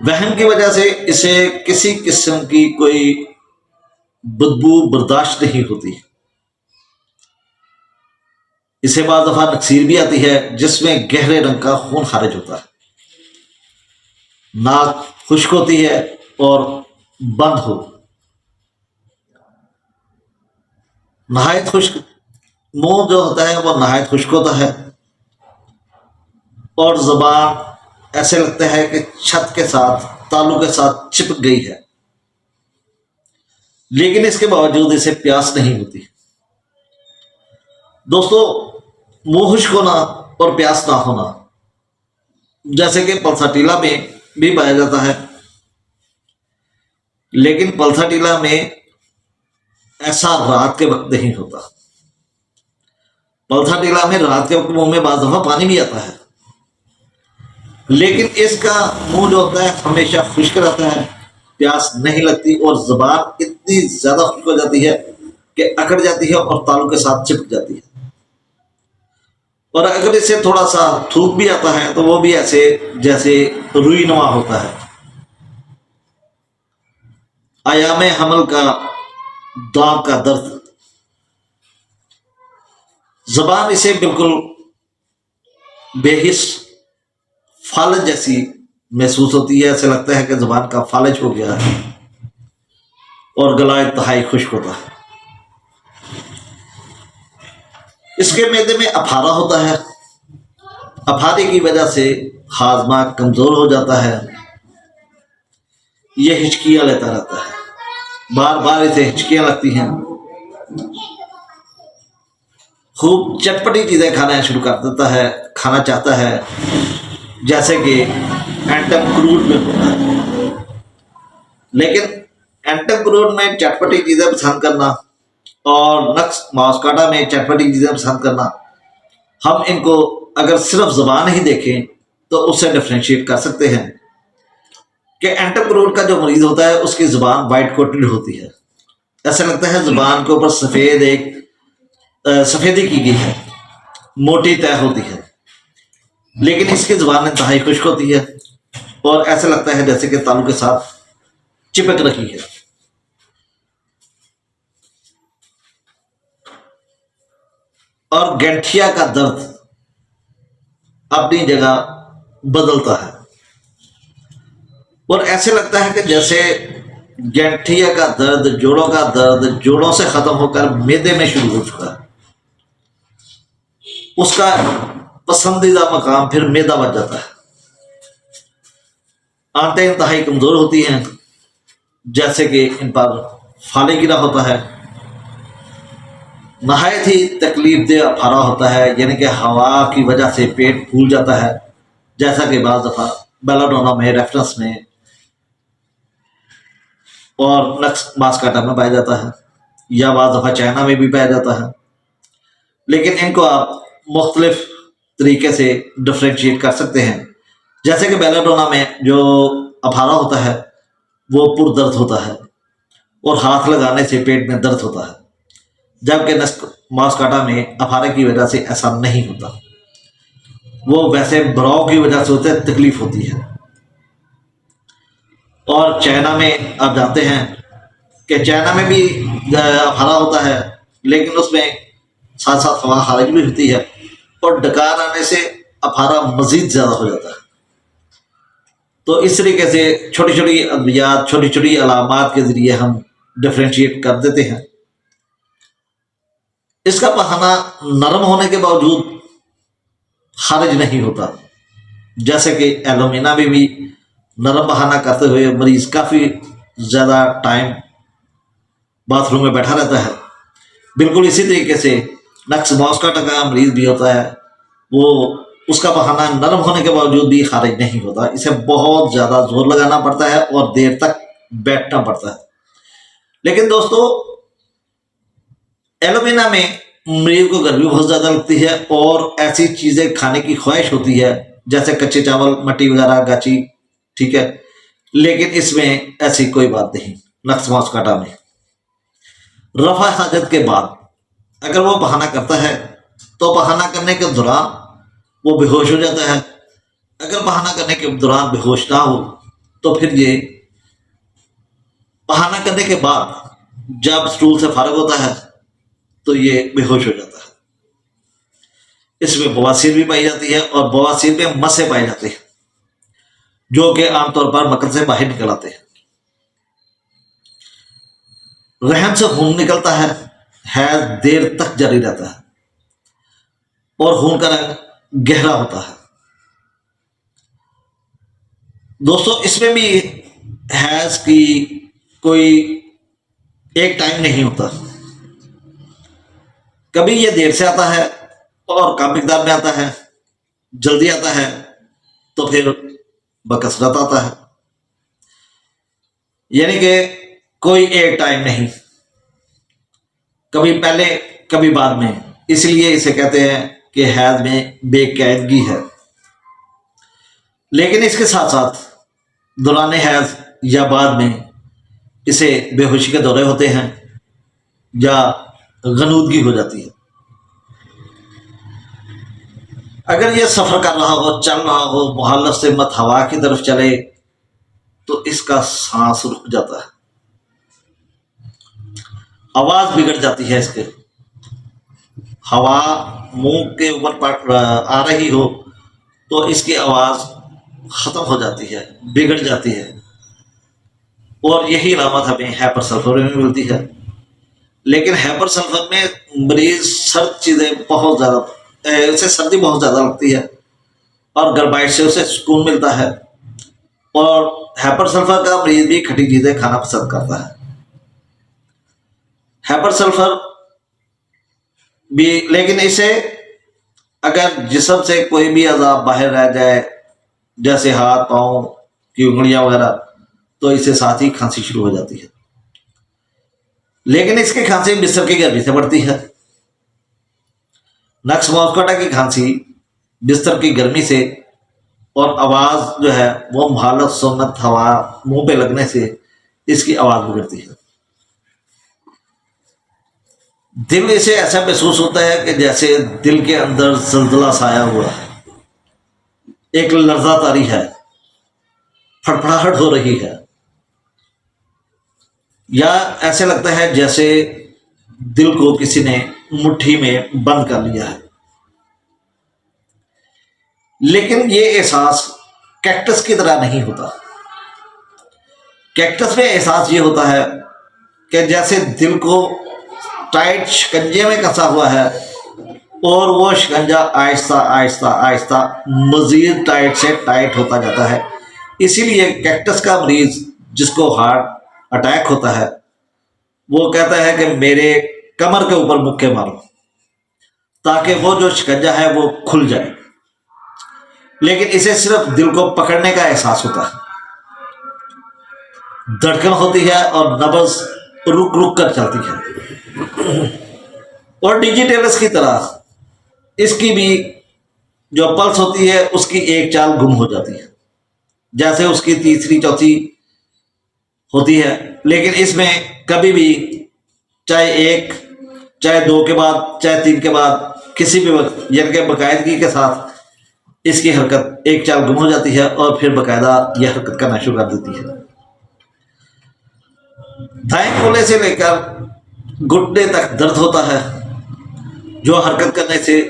وہم کی وجہ سے اسے کسی قسم کی کوئی بدبو برداشت نہیں ہوتی، اسے بعض دفعہ نکسیر بھی آتی ہے جس میں گہرے رنگ کا خون خارج ہوتا ہے، ناک خشک ہوتی ہے اور بند ہو، نہایت خشک، منہ جو ہوتا ہے وہ نہایت خشک ہوتا ہے، اور زبان ایسے لگتا ہے کہ چھت کے ساتھ تالو کے ساتھ چپک گئی ہے، لیکن اس کے باوجود اسے پیاس نہیں ہوتی۔ دوستو، منہ خشک ہونا اور پیاس نہ ہونا جیسے کہ پلساٹیلا میں بھی پایا جاتا ہے، لیکن پلساٹیلا میں ایسا رات کے وقت نہیں ہوتا، پلساٹیلا میں رات کے وقت منہ میں بعض دفعہ پانی بھی آتا ہے، لیکن اس کا منہ جو ہوتا ہے ہمیشہ خشک رہتا ہے، پیاس نہیں لگتی اور زبان اتنی زیادہ خشک ہو جاتی ہے کہ اکڑ جاتی ہے اور تالو کے ساتھ چپک جاتی ہے، اور اگر اسے تھوڑا سا تھوک بھی آتا ہے تو وہ بھی ایسے جیسے روئی نما ہوتا ہے۔ ایام حمل کا دانت کا درد، زبان اسے بالکل بے حس فالج جیسی محسوس ہوتی ہے، ایسے لگتا ہے کہ زبان کا فالج ہو گیا ہے اور گلا انتہائی خشک ہوتا ہے۔ اس کے معدے میں اپھارا ہوتا ہے، اپھارے کی وجہ سے ہاضمہ کمزور ہو جاتا ہے، یہ ہچکیاں لیتا رہتا ہے، بار بار اسے ہچکیاں لگتی ہیں، خوب چٹپٹی چیزیں کھانا شروع کر دیتا ہے، کھانا چاہتا ہے، جیسے کہ اینٹم کروڈ میں ہوتا ہے، لیکن اینٹم کروڈ میں چٹپٹی چیزیں پسند کرنا اور نقص ماسکاٹا میں چٹپٹی چیزیں پسند کرنا، ہم ان کو اگر صرف زبان ہی دیکھیں تو اس سے ڈفرینشیٹ کر سکتے ہیں کہ اینٹم کروڈ کا جو مریض ہوتا ہے اس کی زبان وائٹ کوٹڈ ہوتی ہے، ایسا لگتا ہے زبان کے اوپر سفید ایک سفیدی کی گئی ہے، موٹی طے ہوتی ہے، لیکن اس کی زبان انتہائی خشک ہوتی ہے اور ایسا لگتا ہے جیسے کہ تالو کے ساتھ چپک رہی ہے۔ اور گینٹھیا کا درد اپنی جگہ بدلتا ہے اور ایسے لگتا ہے کہ جیسے گینٹھیا کا درد، جوڑوں کا درد جوڑوں سے ختم ہو کر معدے میں شروع ہو چکا ہے، اس کا پسندیدہ مقام پھر معدہ بن جاتا ہے، آنتیں انتہائی کمزور ہوتی ہیں جیسے کہ ان پر فالے گرا ہوتا ہے، نہایت ہی تکلیف دہ اپھارا ہوتا ہے، یعنی کہ ہوا کی وجہ سے پیٹ پھول جاتا ہے، جیسا کہ بعض دفعہ بیلاڈونا میں، ریفرنس میں اور نقص ماسکاٹا میں پایا جاتا ہے، یا بعض دفعہ چائنا میں بھی پایا جاتا ہے، لیکن ان کو آپ مختلف طریقے سے ڈفرینشیٹ کر سکتے ہیں، جیسے کہ بیلاڈونا میں جو اپھارا ہوتا ہے وہ پر درد ہوتا ہے اور ہاتھ لگانے سے پیٹ میں درد ہوتا ہے، جبکہ ماسکاٹا میں اپھارے کی وجہ سے ایسا نہیں ہوتا، وہ ویسے براؤ کی وجہ سے ہوتے تکلیف ہوتی ہے۔ اور چائنا میں آپ جانتے ہیں کہ چائنا میں بھی اپھارا ہوتا ہے، لیکن اس میں ساتھ ساتھ ہوا خارج بھی ہوتی ہے اور ڈکار آنے سے اپھارا مزید زیادہ ہو جاتا ہے، تو اس طریقے سے چھوٹی چھوٹی ادویات، چھوٹی چھوٹی علامات کے ذریعے ہم ڈفرینشیٹ کر دیتے ہیں۔ اس کا بہانہ نرم ہونے کے باوجود خارج نہیں ہوتا، جیسے کہ ایلومینا میں بھی نرم بہانہ کرتے ہوئے مریض کافی زیادہ ٹائم باتھ روم میں بیٹھا رہتا ہے، بالکل اسی طریقے سے نقص ماسکاٹا کا مریض بھی ہوتا ہے، وہ اس کا بہانہ نرم ہونے کے باوجود بھی خارج نہیں ہوتا، اسے بہت زیادہ زور لگانا پڑتا ہے اور دیر تک بیٹھنا پڑتا ہے۔ لیکن دوستو، ایلومینا میں مریض کو گرمی بہت زیادہ لگتی ہے اور ایسی چیزیں کھانے کی خواہش ہوتی ہے جیسے کچے چاول، مٹی وغیرہ، گاچی، ٹھیک ہے، لیکن اس میں ایسی کوئی بات نہیں۔ نقص ماسکاٹا میں رفع حاجت کے بعد اگر وہ بہانہ کرتا ہے تو بہانہ کرنے کے دوران وہ بے ہوش ہو جاتا ہے، اگر بہانہ کرنے کے دوران بے ہوش نہ ہو تو پھر یہ بہانہ کرنے کے بعد جب اسٹول سے فارغ ہوتا ہے تو یہ بے ہوش ہو جاتا ہے۔ اس میں بواسیر بھی پائی جاتی ہے، اور بواسیر میں مسے پائے جاتے ہیں جو کہ عام طور پر مکل سے باہر نکل آتے ہیں۔ رحم سے خون نکلتا ہے، حیض دیر تک جاری رہتا ہے اور خون کا رنگ گہرا ہوتا ہے۔ دوستو اس میں بھی حیض کی کوئی ایک ٹائم نہیں ہوتا، کبھی یہ دیر سے آتا ہے اور کم مقدار میں آتا ہے، جلدی آتا ہے تو پھر بکثرت آتا ہے، یعنی کہ کوئی ایک ٹائم نہیں، کبھی پہلے کبھی بعد میں۔ اس لیے اسے کہتے ہیں کہ حیض میں بے قاعدگی ہے۔ لیکن اس کے ساتھ ساتھ دوران حیض یا بعد میں اسے بے ہوشی کے دورے ہوتے ہیں یا غنودگی ہو جاتی ہے۔ اگر یہ سفر کر رہا ہو، چل رہا ہو، مخالف سے مت ہوا کی طرف چلے تو اس کا سانس رک جاتا ہے، آواز بگڑ جاتی ہے اس کے، ہوا منہ کے اوپر آ رہی ہو تو اس کی آواز ختم ہو جاتی ہے، بگڑ جاتی ہے، اور یہی علامت ہمیں ہائپر سلفر میں ملتی ہے۔ لیکن ہائپر سلفر میں مریض سرد چیزیں بہت زیادہ، اسے سردی بہت زیادہ لگتی ہے اور گرمائش سے اسے سکون ملتا ہے، اور ہائپر سلفر کا مریض بھی کھٹی چیزیں کھانا پسند کرتا ہے۔ ہائپر سلفر بھی، لیکن اسے اگر جسم سے کوئی بھی اعضاء باہر رہ جائے جیسے ہاتھ پاؤں کی انگلیاں وغیرہ تو اسے ساتھ ہی کھانسی شروع ہو جاتی ہے۔ لیکن اس کی کھانسی بستر کی گرمی سے بڑھتی ہے۔ نکس ماسکوٹا کی کھانسی بستر کی گرمی سے، اور آواز جو ہے وہ مخالف سنت ہوا منہ پہ لگنے سے اس کی آواز بگڑتی ہے۔ دل اسے ایسا محسوس ہوتا ہے کہ جیسے دل کے اندر زلزلہ سایا ہوا ہے، ایک لرزہ طاری ہے، پھڑپڑاہٹ ہو رہی ہے، یا ایسے لگتا ہے جیسے دل کو کسی نے مٹھی میں بند کر لیا ہے۔ لیکن یہ احساس کیکٹس کی طرح نہیں ہوتا۔ کیکٹس میں احساس یہ ہوتا ہے کہ جیسے دل کو ٹائٹ شکنجے میں کسا ہوا ہے، اور وہ شکنجا آہستہ آہستہ آہستہ مزید ٹائٹ سے ٹائٹ ہوتا جاتا ہے۔ اسی لیے کیکٹس کا مریض جس کو ہارٹ اٹیک ہوتا ہے وہ کہتا ہے کہ میرے کمر کے اوپر مکے مارو تاکہ وہ جو شکنجا ہے وہ کھل جائے، لیکن اسے صرف دل کو پکڑنے کا احساس ہوتا ہے، دھڑکن ہوتی ہے اور نبض رک رک کر چلتی ہے۔ اور ڈیجیٹلس کی طرح اس کی بھی جو پلس ہوتی ہے اس کی ایک چال گم ہو جاتی ہے، جیسے اس کی تیسری چوتھی ہوتی ہے، لیکن اس میں کبھی بھی چاہے ایک، چاہے دو کے بعد، چاہے تین کے بعد، کسی بھی وقت، یعنی کہ باقاعدگی کے ساتھ اس کی حرکت ایک چال گم ہو جاتی ہے اور پھر باقاعدہ یہ حرکت کرنا شروع کر دیتی ہے۔ دائیں کولے سے لے کر گھٹنے تک درد ہوتا ہے جو حرکت کرنے سے،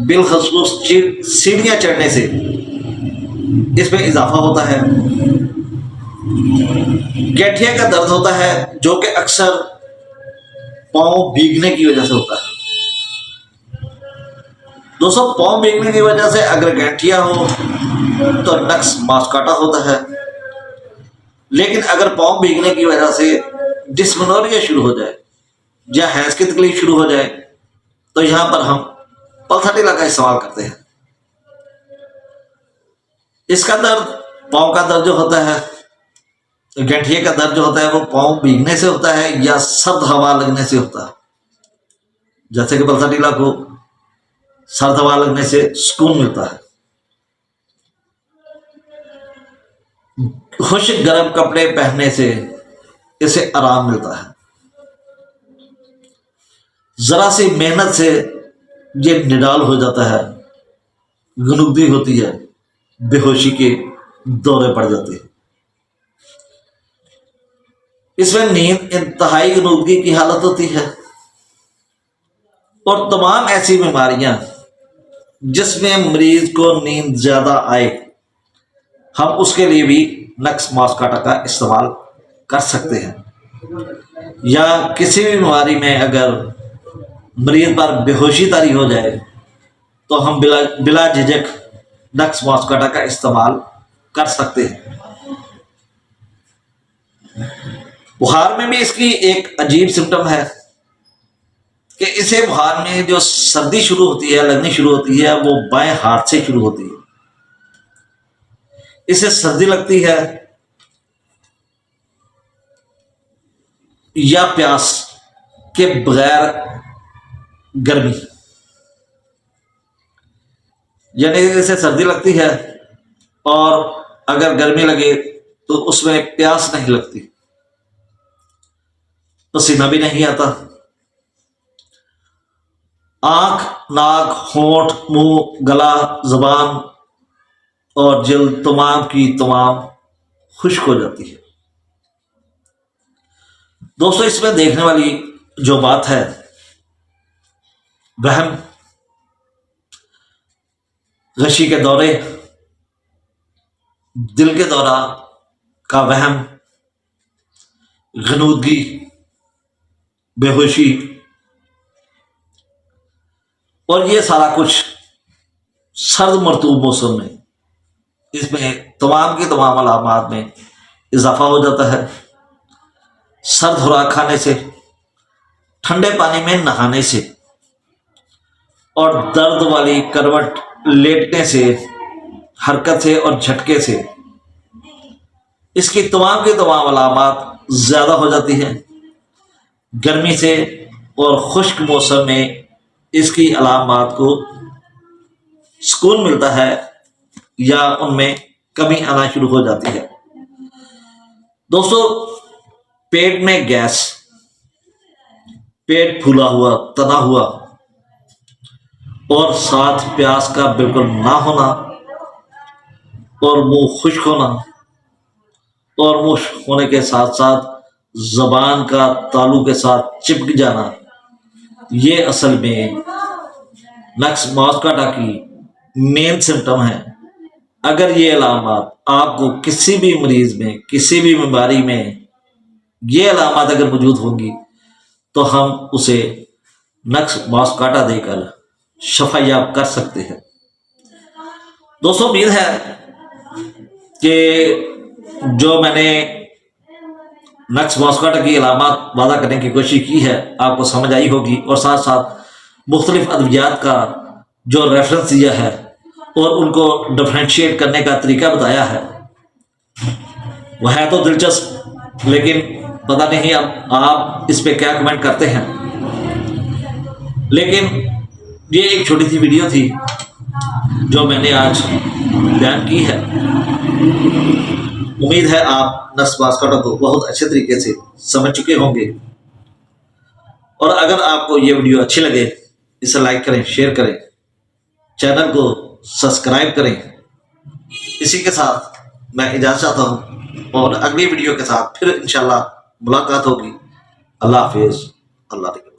بالخصوص سیڑھیاں چڑھنے سے اس میں اضافہ ہوتا ہے۔ گٹھیا کا درد ہوتا ہے جو کہ اکثر پاؤں بھیگنے کی وجہ سے ہوتا ہے۔ دوستوں پاؤں بھیگنے کی وجہ سے اگر گٹھیا ہو تو نکس ماسکاٹا ہوتا ہے، لیکن اگر پاؤں بھیگنے کی وجہ سے ڈسمنوریا شروع ہو جائے یا حیض کی تکلیف شروع ہو جائے تو یہاں پر ہم پلتھٹیلا کا استعمال کرتے ہیں۔ اس کا درد، پاؤں کا درد جو ہوتا ہے، گٹھیے کا درد جو ہوتا ہے وہ پاؤں بھیگنے سے ہوتا ہے یا سرد ہوا لگنے سے ہوتا ہے، جیسے کہ پلتھٹیلا کو سرد ہوا لگنے سے سکون ملتا ہے۔ خشک گرم کپڑے پہننے سے اسے آرام ملتا ہے۔ ذرا سی محنت سے یہ نڈال ہو جاتا ہے، غنودگی ہوتی ہے، بے ہوشی کے دورے پڑ جاتے ہیں۔ اس میں نیند انتہائی غنودگی کی حالت ہوتی ہے، اور تمام ایسی بیماریاں جس میں مریض کو نیند زیادہ آئے، ہم اس کے لیے بھی نقص ماسکاٹا کا استعمال کر سکتے ہیں۔ یا کسی بھی بیماری میں اگر مریض پر بے ہوشی طاری ہو جائے تو ہم بلا جھجک نقص ماسکاٹا کا استعمال کر سکتے ہیں۔ بخار میں بھی اس کی ایک عجیب سمٹم ہے کہ اسے بخار میں جو سردی شروع ہوتی ہے، لگنی شروع ہوتی ہے، وہ بائیں ہاتھ سے شروع ہوتی ہے۔ اسے سردی لگتی ہے یا پیاس کے بغیر گرمی، یعنی اسے سردی لگتی ہے اور اگر گرمی لگے تو اس میں پیاس نہیں لگتی، پسینہ بھی نہیں آتا، آنکھ، ناک، ہونٹ، منہ، گلا، زبان اور جلد تمام کی تمام خشک ہو جاتی ہے۔ دوستو، اس میں دیکھنے والی جو بات ہے، وہم، غشی کے دورے، دل کے دورہ کا وہم، غنودگی، بے ہوشی، اور یہ سارا کچھ سرد مرطوب موسم میں اس میں تمام کی تمام علامات میں اضافہ ہو جاتا ہے۔ سرد خوراک کھانے سے، ٹھنڈے پانی میں نہانے سے، اور درد والی کروٹ لیٹنے سے، حرکت سے اور جھٹکے سے اس کی تمام علامات زیادہ ہو جاتی ہیں۔ گرمی سے اور خشک موسم میں اس کی علامات کو سکون ملتا ہے یا ان میں کمی آنا شروع ہو جاتی ہے۔ دوستو، پیٹ میں گیس، پیٹ پھولا ہوا، تنا ہوا، اور ساتھ پیاس کا بالکل نہ ہونا، اور منہ خشک ہونا، اور منہ ہونے کے ساتھ ساتھ زبان کا تالو کے ساتھ چپک جانا، یہ اصل میں نقص ماسکاٹا کی مین سمٹم ہے۔ اگر یہ علامات آپ کو کسی بھی مریض میں، کسی بھی بیماری میں یہ علامات اگر موجود ہوں گی تو ہم اسے نقص ماسکاٹا دے کر شفا یاب کر سکتے ہیں۔ دوستو، امید ہے کہ جو میں نے نقص ماسکاٹا کی علامات واضح کرنے کی کوشش کی ہے آپ کو سمجھ آئی ہوگی، اور ساتھ ساتھ مختلف ادویات کا جو ریفرنس دیا ہے اور ان کو ڈفرینشیٹ کرنے کا طریقہ بتایا ہے، وہ ہے تو دلچسپ، لیکن پتہ نہیں اب آپ اس پہ کیا کمنٹ کرتے ہیں۔ لیکن یہ ایک چھوٹی سی ویڈیو تھی جو میں نے آج بیان کی ہے۔ امید ہے آپ نقص ماسکاٹا کو بہت اچھے طریقے سے سمجھ چکے ہوں گے، اور اگر آپ کو یہ ویڈیو اچھی لگے اسے لائک کریں، شیئر کریں، چینل کو سبسکرائب کریں۔ اسی کے ساتھ میں اجازت چاہتا ہوں، اور اگلی ویڈیو کے ساتھ پھر انشاءاللہ ملاقات ہوگی۔ اللہ حافظ، اللہ حافظ۔